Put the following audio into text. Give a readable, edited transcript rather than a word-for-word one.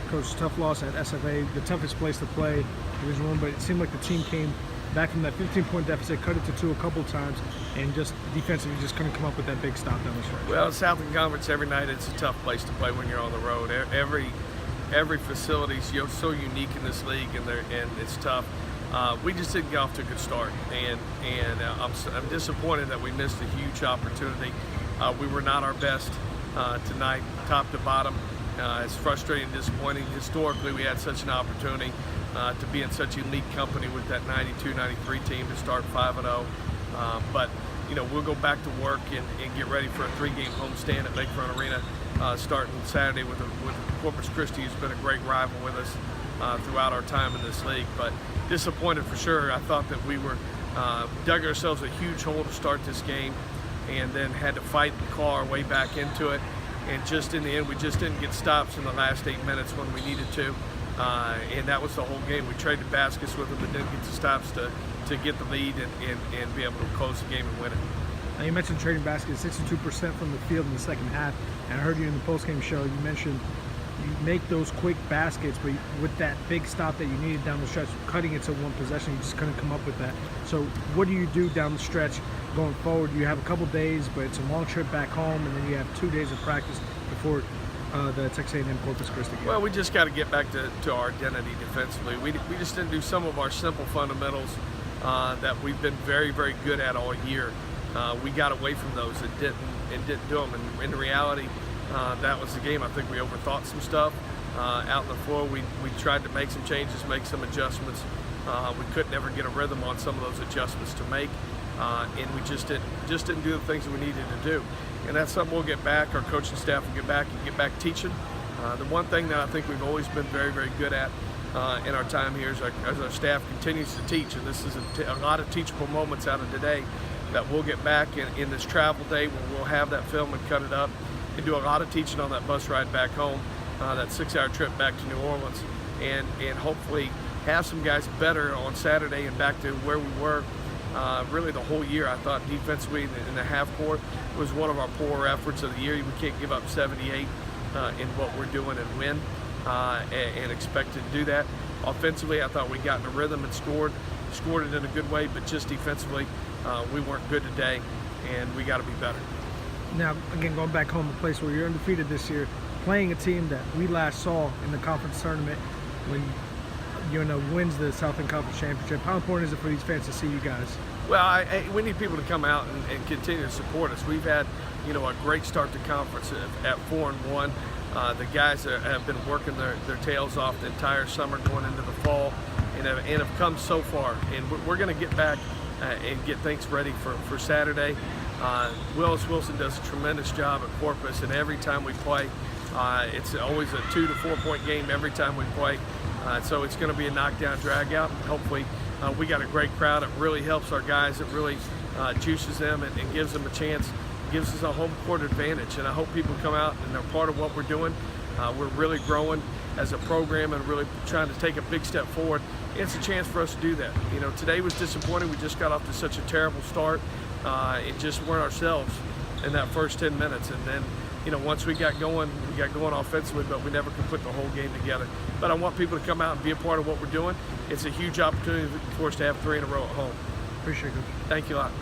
Coach, tough loss at SFA, the toughest place to play, Division I, but it seemed like the team came back from that 15-point deficit, cut it to 2 a couple times, and just defensively just couldn't come up with that big stop down the stretch. Well, Southern Conference, every night it's a tough place to play when you're on the road. Every facility's so unique in this league, and it's tough. We just didn't get off to a good start, and I'm disappointed that we missed a huge opportunity. We were not our best tonight, top to bottom. It's frustrating and disappointing. Historically, we had such an opportunity to be in such elite company with that 92-93 team to start 5-0. But we'll go back to work and get ready for a 3-game homestand at Lakefront Arena starting Saturday with Corpus Christi, who's been a great rival with us throughout our time in this league. But disappointed for sure. I thought that we were dug ourselves a huge hole to start this game, and then had to fight and claw our way back into it. And just in the end, we just didn't get stops in the last 8 minutes when we needed to. And that was the whole game. We traded baskets with them, but didn't get the stops to get the lead and be able to close the game and win it. Now, you mentioned trading baskets, 62% from the field in the second half. And I heard you in the postgame show, you mentioned you make those quick baskets, but with that big stop that you needed down the stretch, cutting it to one possession, you just couldn't come up with that. So what do you do down the stretch going forward? You have a couple days, but it's a long trip back home, and then you have 2 days of practice before the Texas A&M Corpus Christi game. Well, we just got to get back to our identity defensively. We just didn't do some of our simple fundamentals that we've been very, very good at all year. We got away from those and didn't do them. And in reality, that was the game. I think we overthought some stuff out on the floor. We tried to make some changes, make some adjustments. We couldn't ever get a rhythm on some of those adjustments to make, and we just didn't do the things that we needed to do. And that's something we'll get back. Our coaching staff will get back teaching. The one thing that I think we've always been very, very good at in our time here is as our staff continues to teach, and this is a lot of teachable moments out of today that we'll get back in this travel day where we'll have that film and cut it up and do a lot of teaching on that bus ride back home, that 6-hour trip back to New Orleans, and hopefully have some guys better on Saturday and back to where we were really the whole year. I thought defensively in the half court was one of our poorer efforts of the year. We can't give up 78 in what we're doing and win and expect to do that. Offensively, I thought we got in a rhythm and scored it in a good way, but just defensively, we weren't good today, and we got to be better. Now, again, going back home, a place where you're undefeated this year, playing a team that we last saw in the conference tournament when wins the Southern Conference Championship. How important is it for these fans to see you guys? Well, we need people to come out and continue to support us. We've had, a great start to conference at 4-1. The guys have been working their tails off the entire summer going into the fall, and have come so far. And we're going to get back and get things ready for Saturday. Willis Wilson does a tremendous job at Corpus, and every time we play, it's always a 2 to 4 point game every time we play. So it's going to be a knockdown, drag out. And hopefully, we got a great crowd. It really helps our guys. It really juices them and gives them a chance, gives us a home court advantage. And I hope people come out and they're part of what we're doing. We're really growing as a program and really trying to take a big step forward. It's a chance for us to do that. Today was disappointing. We just got off to such a terrible start. It just weren't ourselves in that first 10 minutes. And then, once we got going offensively, but we never could put the whole game together. But I want people to come out and be a part of what we're doing. It's a huge opportunity for us to have 3 in a row at home. Appreciate it. Thank you a lot.